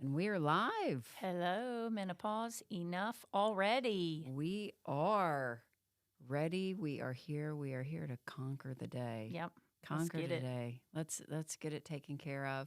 And we are live. Hello, Menopause Enough Already. We are ready. We are here. We are here to conquer the day. Yep. Conquer let's get the it. day. Let's get it taken care of.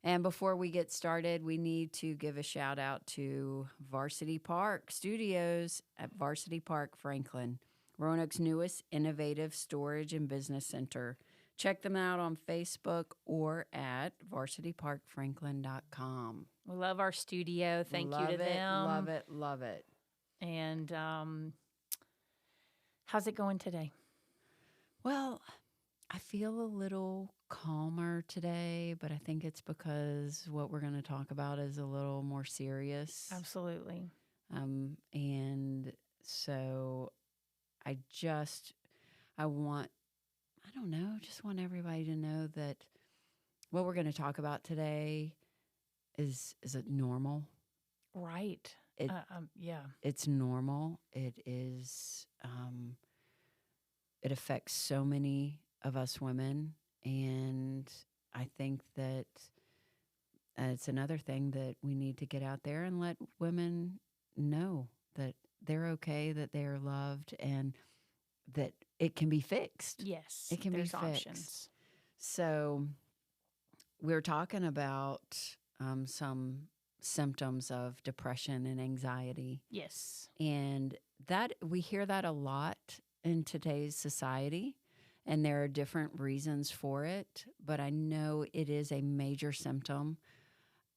And before we get started, we need to give a shout out to Varsity Park Studios at Varsity Park, Franklin, Roanoke's newest innovative storage and business center. Check them out on Facebook or at varsityparkfranklin.com. We love our studio. Thank you to them. Love it, love it. And how's it going today? Well, I feel a little calmer today, but I think it's because what we're going to talk about is a little more serious. Absolutely. And so I want everybody to know that what we're going to talk about today is it normal? Right. Yeah. It's normal. It is, it affects so many of us women. And I think that it's another thing that we need to get out there and let women know that they're okay, that they are loved, and that it can be fixed. Yes. It can there's be fixed. options. So we're talking about some symptoms of depression and anxiety. Yes. And that we hear that a lot in today's society, and there are different reasons for it, but I know it is a major symptom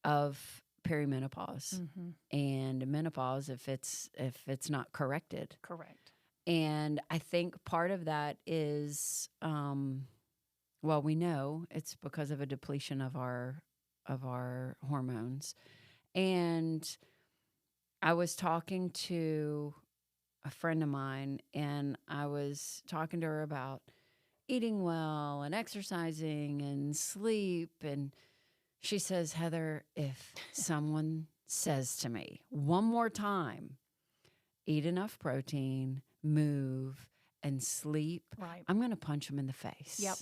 of perimenopause and menopause if it's not corrected. Correct. And I think part of that is we know it's because of a depletion of our hormones. And I was talking to a friend of mine, and I was talking to her about eating well and exercising and sleep. And she says, Heather, if someone says to me one more time, eat enough protein, move, and sleep, right, I'm going to punch them in the face. Yep.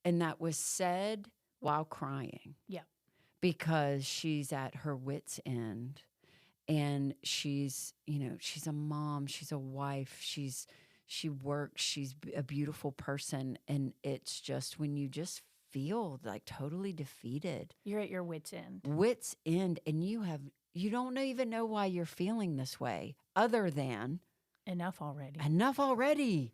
And that was said while crying. Yep. Because she's at her wit's end, and she's a mom, she's a wife, she works, she's a beautiful person. And it's just when you just feel like totally defeated. You're at your wit's end. Wit's end, and you don't even know why you're feeling this way other than Enough already. Enough already.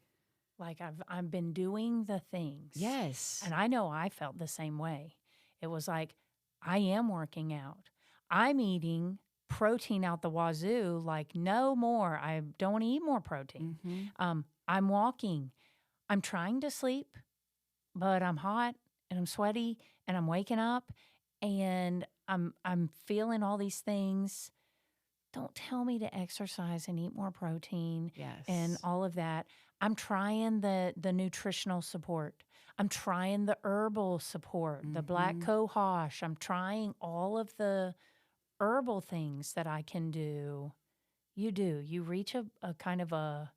Like I've been doing the things. Yes. And I know I felt the same way. It was like, I am working out. I'm eating protein out the wazoo, like no more. I don't want to eat more protein. Mm-hmm. I'm walking. I'm trying to sleep, but I'm hot and I'm sweaty and I'm waking up and I'm feeling all these things. Don't tell me to exercise and eat more protein. Yes. And all of that. I'm trying the nutritional support. I'm trying the herbal support, the black cohosh. I'm trying all of the herbal things that I can do. You do. You reach a kind of a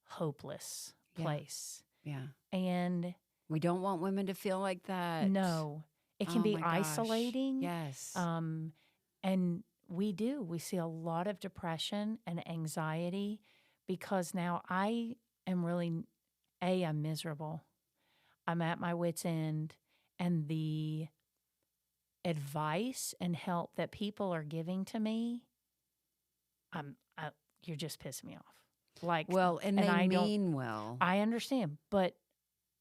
hopeless place. Yeah. And we don't want women to feel like that. No. It can be isolating. Yes. And we do. We see a lot of depression and anxiety because now I am really, I'm miserable. I'm at my wit's end, and the advice and help that people are giving to me, you're just pissing me off. Like, well, and they mean well. I understand, but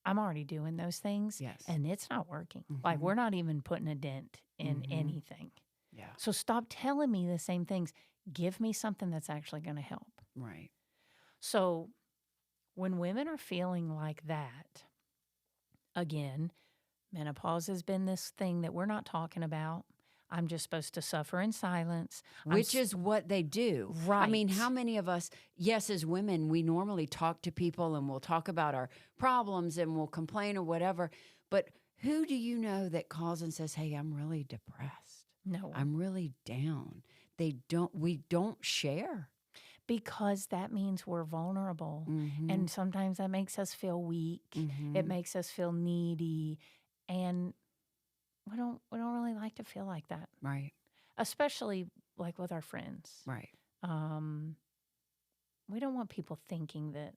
I'm already doing those things, yes, and it's not working. Like, we're not even putting a dent in anything. Yeah. So stop telling me the same things. Give me something that's actually going to help. Right. So when women are feeling like that, again, menopause has been this thing that we're not talking about. I'm just supposed to suffer in silence. Which is what they do. Right. I mean, how many of us, yes, as women, we normally talk to people and we'll talk about our problems and we'll complain or whatever. But who do you know that calls and says, hey, I'm really depressed? No. I'm really down. We don't share. Because that means we're vulnerable. And sometimes that makes us feel weak. It makes us feel needy. And we don't really like to feel like that, Right. especially like with our friends. Right. Um, we don't want people thinking that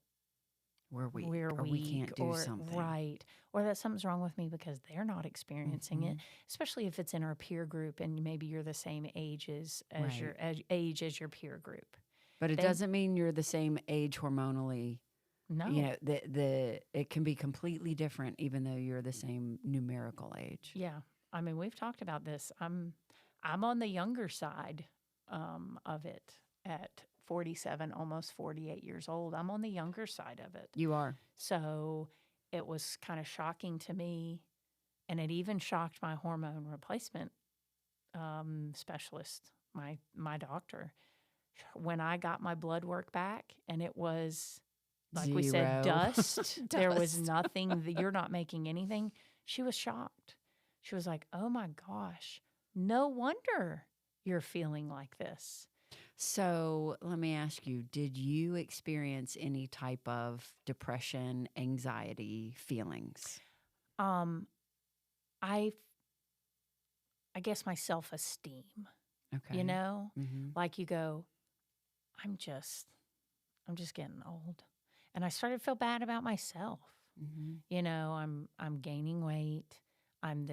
We're weak we're or we weak can't do or something. right or that something's wrong with me because they're not experiencing it, especially if it's in our peer group and maybe you're the same age as Right. as your peer group. But it They doesn't mean you're the same age hormonally. You no. know, it can be completely different even though you're the same numerical age. Yeah. I mean, we've talked about this. I'm on the younger side of it at 47, almost 48 years old. I'm on the younger side of it. You are. So it was kind of shocking to me. And it even shocked my hormone replacement specialist, my doctor, when I got my blood work back. And it was, like we said, 0. dust. There was Dust. nothing, that you're not making anything. She was shocked. She was like, oh my gosh, no wonder you're feeling like this. So let me ask you, did you experience any type of depression, anxiety feelings? Um, I I guess my self-esteem, Okay. you know, Mm-hmm. like you go, I'm just getting old. And I started to feel bad about myself. Mm-hmm. You know, I'm gaining weight. I'm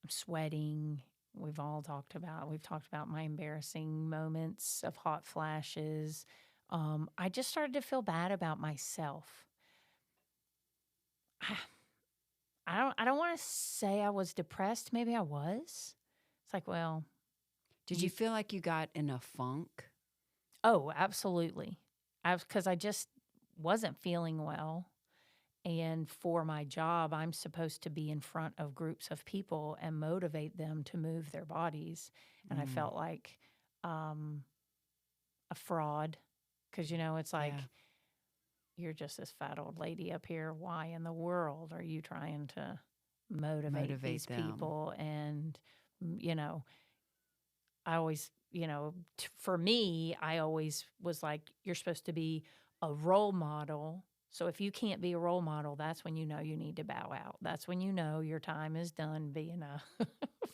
sweating. We've talked about my embarrassing moments of hot flashes. I just started to feel bad about myself. I don't want to say I was depressed. Maybe I was. It's like, well, Did you feel like you got in a funk? oh, absolutely. Because I just wasn't feeling well. And for my job, I'm supposed to be in front of groups of people and motivate them to move their bodies. And I felt like a fraud because, it's like, Yeah. you're just this fat old lady up here. Why in the world are you trying to motivate these them. people? And, I always, for me, I always was like, you're supposed to be a role model. So if you can't be a role model, that's when you know you need to bow out. That's when you know your time is done being a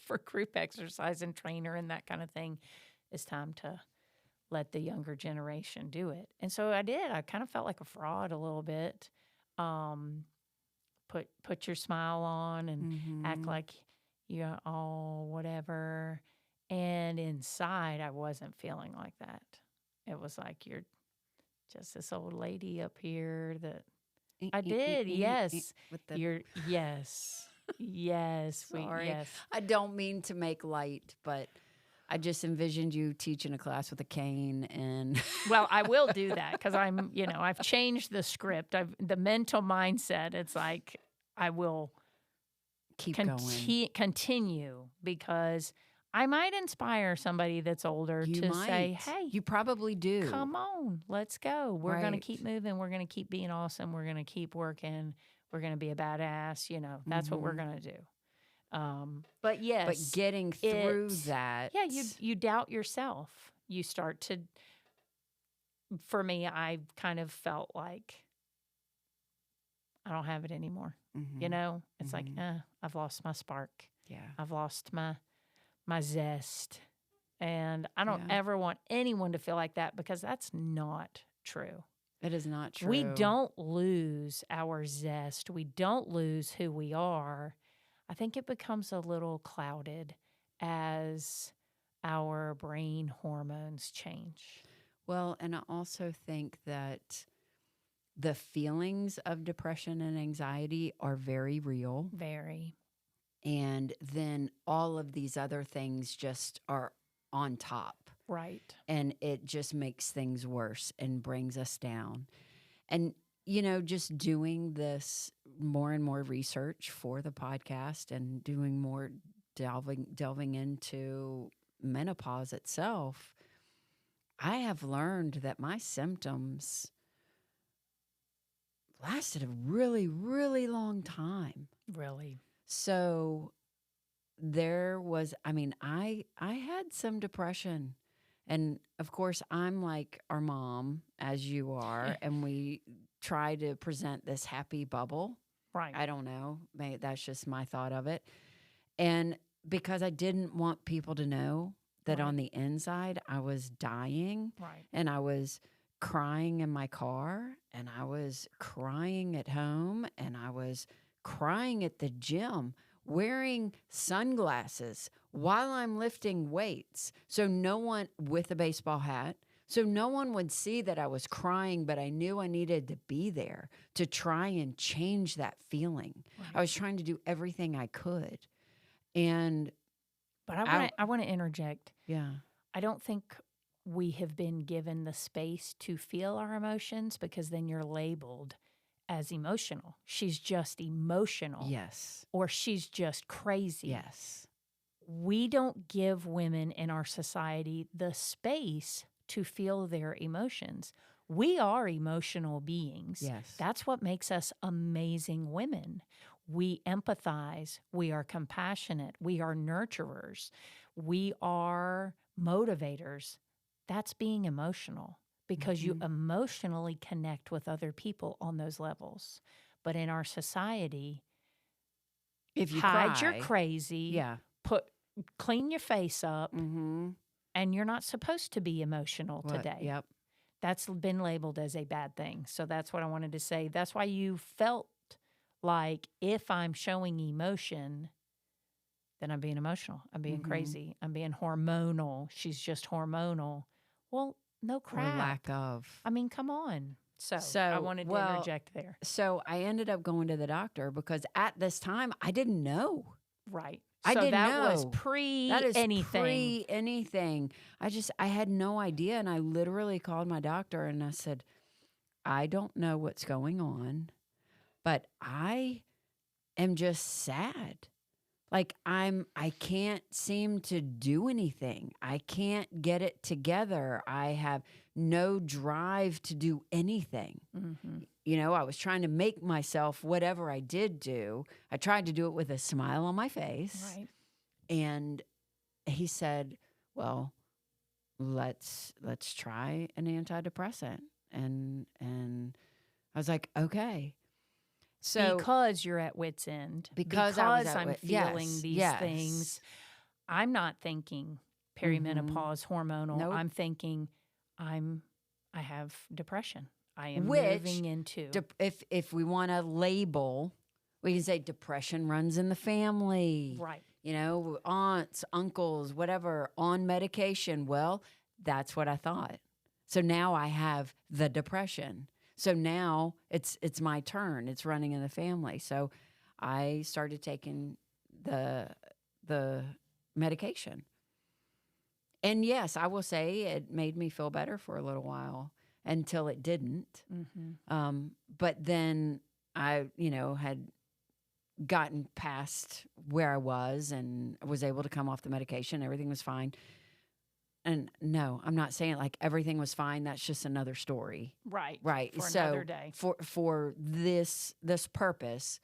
for group exercise and trainer and that kind of thing. It's time to let the younger generation do it. And so I did. I kind of felt like a fraud a little bit. Put your smile on and act like you're all whatever. And inside, I wasn't feeling like that. It was like, you're just this old lady up here that I did. Yes. With the You're, yes. Yes. sorry, Yes. I don't mean to make light, but I just envisioned you teaching a class with a cane and Well, I will do that because I've changed the script. The mental mindset. It's like I will keep going. continue because I might inspire somebody that's older You to might say, hey, you probably do. come on, let's go. We're going to Right. keep moving. We're going to keep being awesome. We're going to keep working. We're going to be a badass. That's what we're going to do. But yes, But getting through that, yeah, you doubt yourself. You start to, for me, I kind of felt like I don't have it anymore. It's like, I've lost my spark. Yeah. I've lost my zest. And I don't Yeah. ever want anyone to feel like that because that's not true. It is not true. We don't lose our zest. We don't lose who we are. I think it becomes a little clouded as our brain hormones change. Well, and I also think that the feelings of depression and anxiety are very real. Very. And then all of these other things just are on top. Right. And it just makes things worse and brings us down. And, just doing this more and more research for the podcast and doing more delving into menopause itself, I have learned that my symptoms lasted a really, really long time. Really. So there was, I had some depression. And of course, I'm like our mom, as you are, and we try to present this happy bubble. Right. I don't know. Maybe that's just my thought of it. And because I didn't want people to know that Right. on the inside I was dying Right. and I was crying in my car and I was crying at home and I was crying at the gym wearing sunglasses while I'm lifting weights. So no one with a baseball hat. So no one would see that I was crying, but I knew I needed to be there to try and change that feeling. Right. I was trying to do everything I could. And But I want to interject. yeah. I don't think we have been given the space to feel our emotions, because then you're labeled as emotional. She's just emotional. Yes. Or she's just crazy. Yes. We don't give women in our society the space to feel their emotions. We are emotional beings. Yes. That's what makes us amazing women. We empathize. We are compassionate. We are nurturers. We are motivators. That's being emotional, because you emotionally connect with other people on those levels. But in our society, If you hide cry, your crazy, yeah. clean your face up, Mm-hmm. and you're not supposed to be emotional today. Yep. That's been labeled as a bad thing. So that's what I wanted to say. That's why you felt like, if I'm showing emotion, then I'm being emotional. I'm being crazy. I'm being hormonal. She's just hormonal. Well, no crap. Or lack of. I mean, come on. So I wanted to interject there. So I ended up going to the doctor because at this time I didn't know. Right. I so didn't that know. was pre That is anything. pre anything. I had no idea. And I literally called my doctor and I said, I don't know what's going on, but I am just sad. Like I can't seem to do anything. I can't get it together. I have no drive to do anything. Mm-hmm. You know, I was trying to make myself, whatever I did do, I tried to do it with a smile on my face. Right. And he said, well, let's try an antidepressant. And I was like, okay. So because you're at wit's end. because I'm feeling these things. I'm not thinking perimenopause hormonal. Nope. I'm thinking I have depression. I am Which, moving into. if we want to label, we can say depression runs in the family. Right. You know, aunts, uncles, whatever, on medication. Well, that's what I thought. So now I have the depression. So now it's my turn. It's running in the family. So I started taking the medication. And yes, I will say it made me feel better for a little while until it didn't. Mm-hmm. But then I, had gotten past where I was and was able to come off the medication. Everything was fine. And no, I'm not saying like everything was fine. That's just another story. Right. Right. For so another day. For this purpose,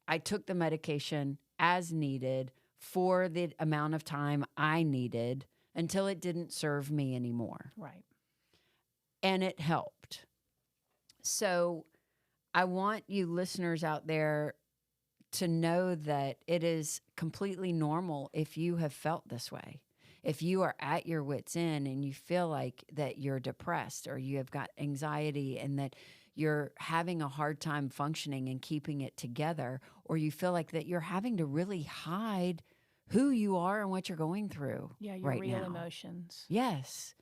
I took the medication as needed for the amount of time I needed until it didn't serve me anymore. Right. And it helped. So I want you listeners out there to know that it is completely normal if you have felt this way. If you are at your wit's end and you feel like that you're depressed or you have got anxiety and that you're having a hard time functioning and keeping it together, or you feel like that you're having to really hide who you are and what you're going through Yeah, your right real now. emotions. Yes.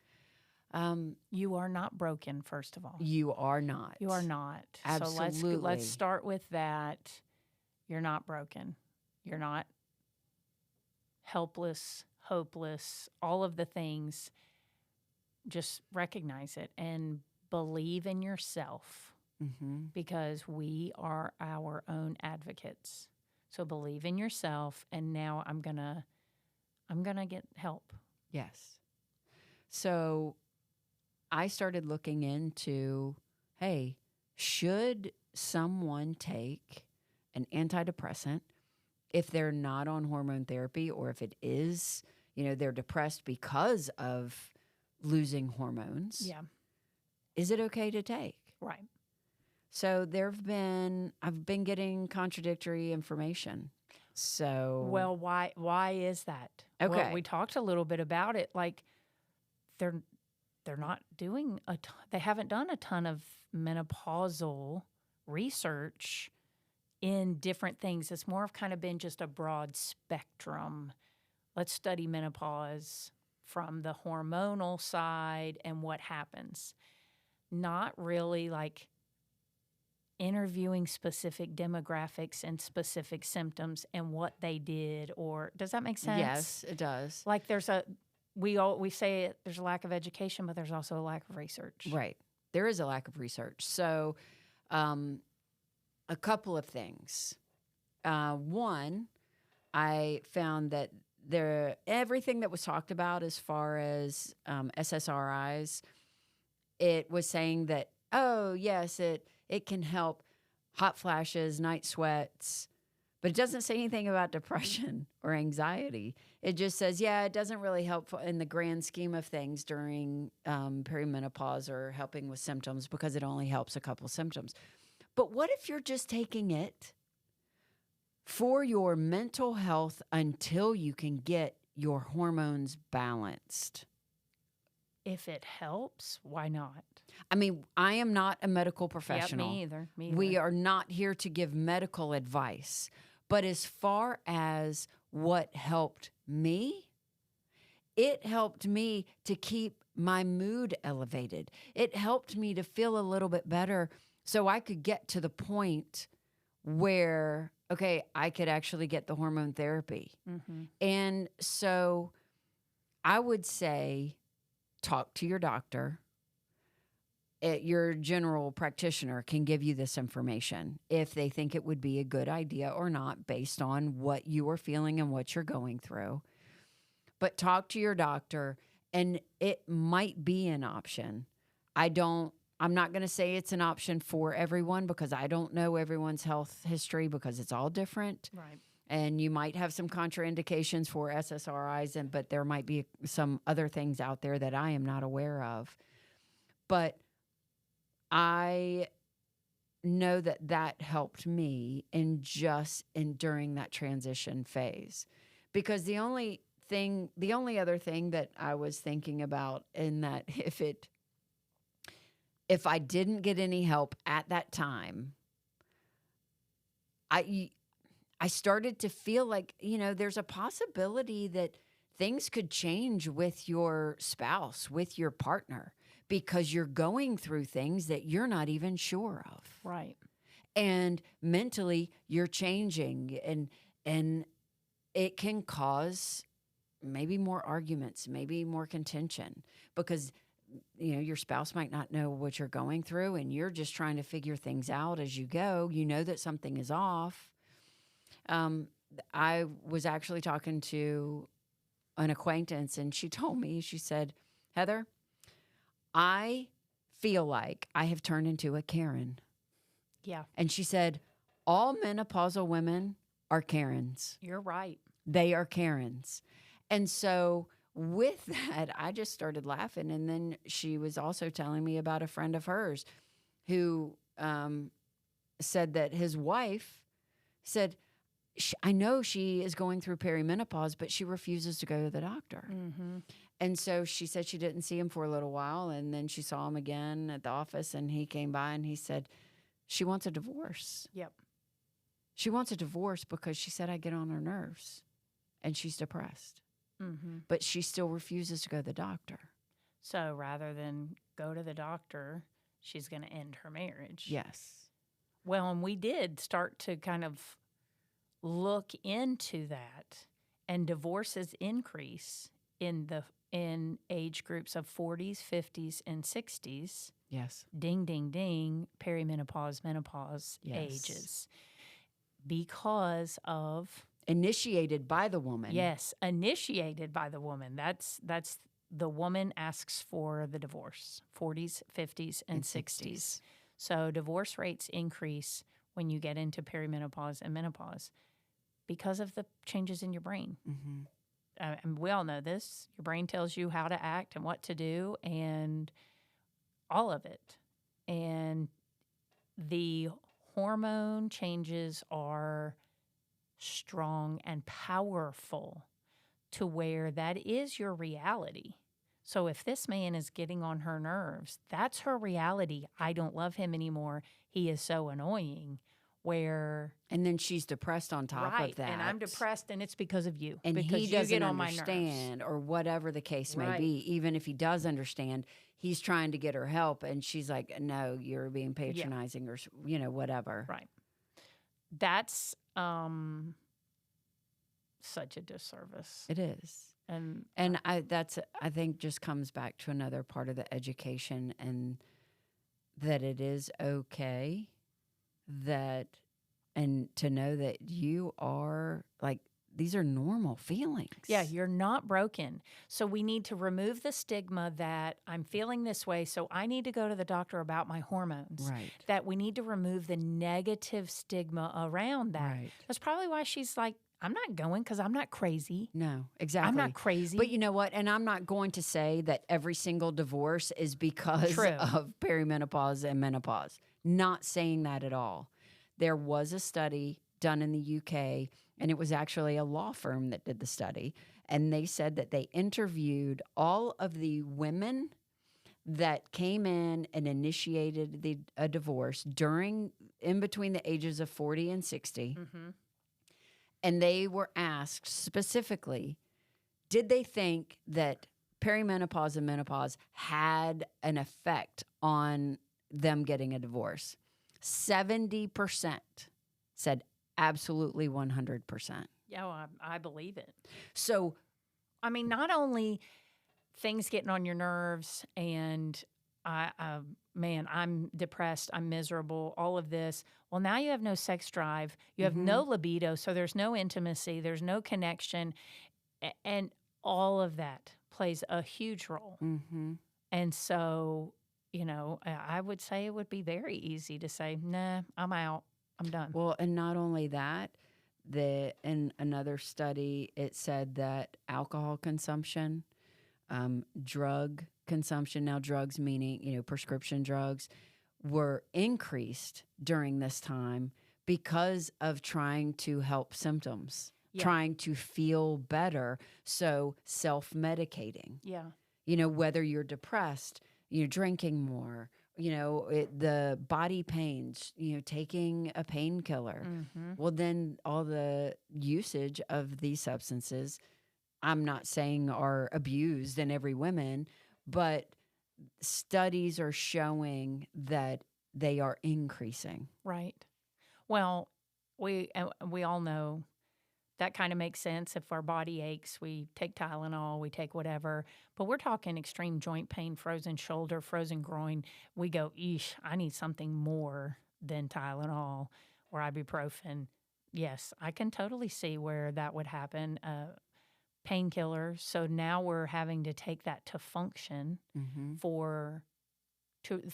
You are not broken, first of all. You are not. You are not. Absolutely. So let's start with that. You're not broken. You're not helpless, hopeless, all of the things. Just recognize it and believe in yourself, because we are our own advocates. So believe in yourself, and now I'm gonna get help. Yes. So I started looking into, hey, should someone take an antidepressant if they're not on hormone therapy, or if it is, they're depressed because of losing hormones? Yeah. Is it okay to take? Right. So I've been getting contradictory information. So, Well, why is that? Well, okay. we talked a little bit about it. Like they're not doing they haven't done a ton of menopausal research in different things. It's more of kind of been just a broad spectrum. Let's study menopause from the hormonal side and what happens. Not really like interviewing specific demographics and specific symptoms and what they did, or does that make sense? Yes, it does. Like we say there's a lack of education, but there's also a lack of research. Right. There is a lack of research. So, a couple of things. One, I found that everything that was talked about as far as SSRIs, it was saying that, oh, yes, it can help hot flashes, night sweats, but it doesn't say anything about depression or anxiety. It just says, yeah, it doesn't really help in the grand scheme of things during perimenopause or helping with symptoms because it only helps a couple symptoms. But what if you're just taking it for your mental health until you can get your hormones balanced? If it helps, why not? I mean, I am not a medical professional. Yep, me either. We are not here to give medical advice. But as far as what helped me, it helped me to keep my mood elevated. It helped me to feel a little bit better so I could get to the point where, okay, I could actually get the hormone therapy. Mm-hmm. And so I would say talk to your doctor. Your general practitioner can give you this information if they think it would be a good idea or not based on what you are feeling and what you're going through. But talk to your doctor, and it might be an option. I'm not going to say it's an option for everyone because I don't know everyone's health history because it's all different. Right. And you might have some contraindications for SSRIs, but there might be some other things out there that I am not aware of. But I know that helped me during that transition phase, because the only other thing that I was thinking about in that, if I didn't get any help at that time, I started to feel like, there's a possibility that things could change with your spouse, with your partner, because you're going through things that you're not even sure of. Right. And mentally you're changing, and it can cause maybe more arguments, maybe more contention, because your spouse might not know what you're going through and you're just trying to figure things out as you go. You know that something is off. I was actually talking to an acquaintance, and she told me, she said, Heather, I feel like I have turned into a Karen. Yeah. And she said, all menopausal women are Karens. You're right. They are Karens. And so with that, I just started laughing. And then she was also telling me about a friend of hers who said that his wife said, I know she is going through perimenopause, but she refuses to go to the doctor. Mm-hmm. And so she said she didn't see him for a little while, and then she saw him again at the office, and he came by and he said, she wants a divorce. Yep. She wants a divorce because she said I get on her nerves, and she's depressed. Mm-hmm. But she still refuses to go to the doctor. So rather than go to the doctor, she's going to end her marriage. Yes. Well, and we did start to kind of look into that, and divorces increase in age groups of 40s, 50s, and 60s. Yes. Ding, ding, ding, perimenopause, menopause ages. Because of... Initiated by the woman. Yes, initiated by the woman. That's the woman asks for the divorce, 40s, 50s, and 60s. So divorce rates increase when you get into perimenopause and menopause because of the changes in your brain. Mm-hmm. And we all know this. Your brain tells you how to act and what to do and all of it. And the hormone changes are strong and powerful to where that is your reality. So if this man is getting on her nerves, that's her reality. I don't love him anymore. He is so annoying. Where And then she's depressed on top right, of that. and I'm depressed, and it's because of you. And because he you doesn't get on my nerves. understand, or whatever the case may Right. be. Even if he does understand, he's trying to get her help, and she's like, "No, you're being patronizing," or whatever. Right. That's such a disservice. It is. And I think just comes back to another part of the education, and that it is okay and to know that you are like, these are normal feelings. yeah, you're not broken. So we need to remove the stigma that I'm feeling this way, so I need to go to the doctor about my hormones. Right. That we need to remove the negative stigma around that. Right. That's probably why she's like, I'm not going because I'm not crazy. No, exactly. I'm not crazy. But you know what? And I'm not going to say that every single divorce is because True. of perimenopause and menopause. Not saying that at all. There was a study done in the UK, and it was actually a law firm that did the study. And they said that they interviewed all of the women that came in and initiated a divorce in between the ages of 40 and 60. Mm-hmm. And they were asked specifically, did they think that perimenopause and menopause had an effect on them getting a divorce? 70% said absolutely 100%. Yeah, well, I believe it. So, I mean, not only things getting on your nerves and man, I'm depressed, I'm miserable, all of this. Well, now you have no sex drive, you have no libido, so there's no intimacy, there's no connection, and all of that plays a huge role. mm-hmm. And so, I would say it would be very easy to say, nah, I'm out, I'm done. Well, and not only that, in another study, it said that alcohol consumption, drug consumption, now drugs meaning, prescription drugs, were increased during this time because of trying to help symptoms, trying to feel better. So self-medicating. Yeah. Whether you're depressed, you're drinking more, the body pains, taking a painkiller. Mm-hmm. Well, then all the usage of these substances, I'm not saying are abused in every woman, but studies are showing that they are increasing. Right. Well, we all know that kind of makes sense. If our body aches, we take Tylenol, we take whatever. But we're talking extreme joint pain, frozen shoulder, frozen groin. We go, eesh, I need something more than Tylenol or ibuprofen. Yes, I can totally see where that would happen. Painkillers. So now we're having to take that to function for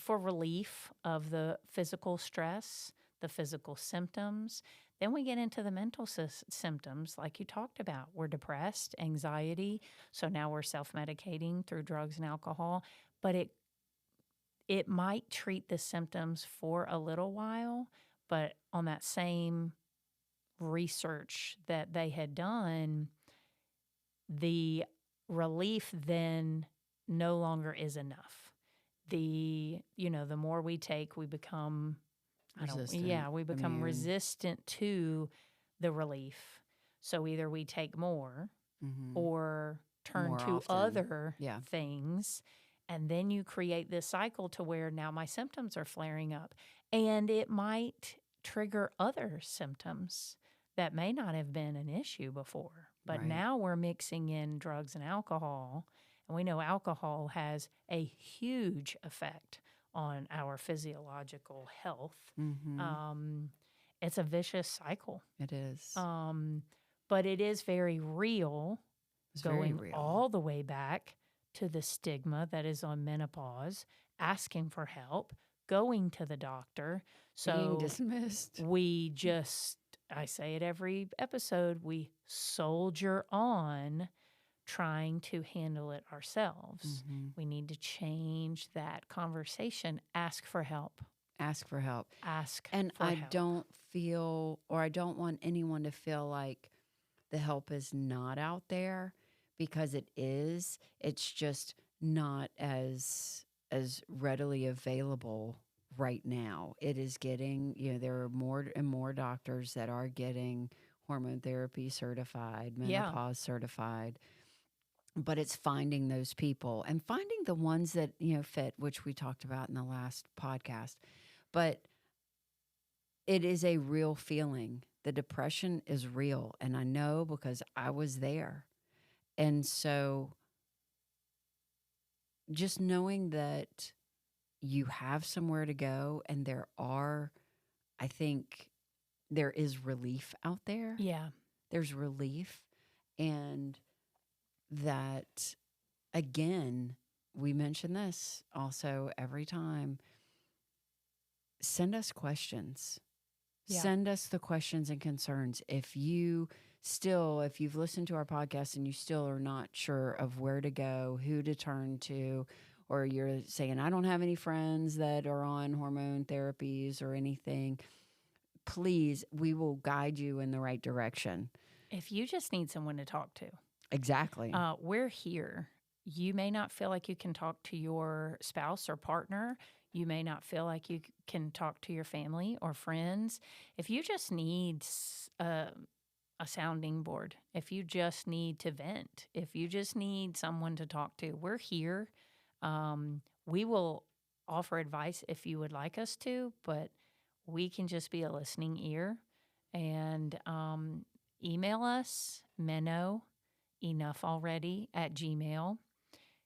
relief of the physical stress, the physical symptoms. Then we get into the mental symptoms like you talked about. We're depressed, anxiety. So now we're self-medicating through drugs and alcohol. But it might treat the symptoms for a little while, but on that same research that they had done, the relief then no longer is enough. The more we take, we become resistant to the relief. So either we take more or turn More to often. other things. And then you create this cycle to where now my symptoms are flaring up. And it might trigger other symptoms that may not have been an issue before. But now we're mixing in drugs and alcohol. And we know alcohol has a huge effect on our physiological health. It's a vicious cycle. It is. But it is very real, It's going very real. all the way back to the stigma that is on menopause, asking for help, going to the doctor. So being dismissed. we just, I say it every episode, we soldier on trying to handle it ourselves. We need to change that conversation, ask for help. Ask for help. Ask And for help. I don't want anyone to feel like the help is not out there, because it is. It's just not as readily available right now. It is getting, there are more and more doctors that are getting hormone therapy certified, Yeah. menopause certified, but it's finding those people and finding the ones that, fit, which we talked about in the last podcast. But it is a real feeling. The depression is real. And I know because I was there. And so just knowing that you have somewhere to go, and I think there is relief out there. Yeah. There's relief. And that, again, we mention this also every time. Send us questions. Yeah. Send us the questions and concerns. If you've listened to our podcast and you still are not sure of where to go, who to turn to, or you're saying, I don't have any friends that are on hormone therapies or anything, please, we will guide you in the right direction. If you just need someone to talk to, Exactly. we're here. You may not feel like you can talk to your spouse or partner. You may not feel like you can talk to your family or friends. If you just need a sounding board, if you just need to vent, if you just need someone to talk to, we're here. We will offer advice if you would like us to, but we can just be a listening ear. And email us, Enough Already at Gmail.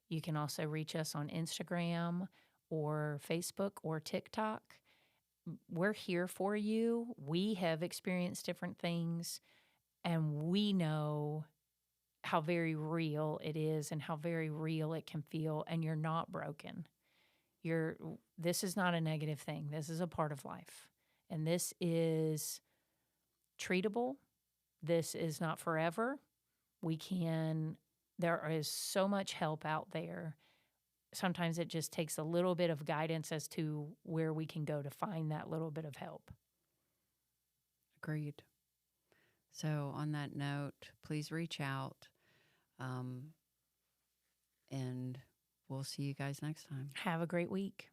You can also reach us on Instagram or Facebook or TikTok. We're here for you. We have experienced different things, and we know how very real it is and how very real it can feel, and you're not broken. This is not a negative thing. This is a part of life. And this is treatable. This is not forever. There is so much help out there. Sometimes it just takes a little bit of guidance as to where we can go to find that little bit of help. Agreed. So on that note, please reach out. And we'll see you guys next time. Have a great week.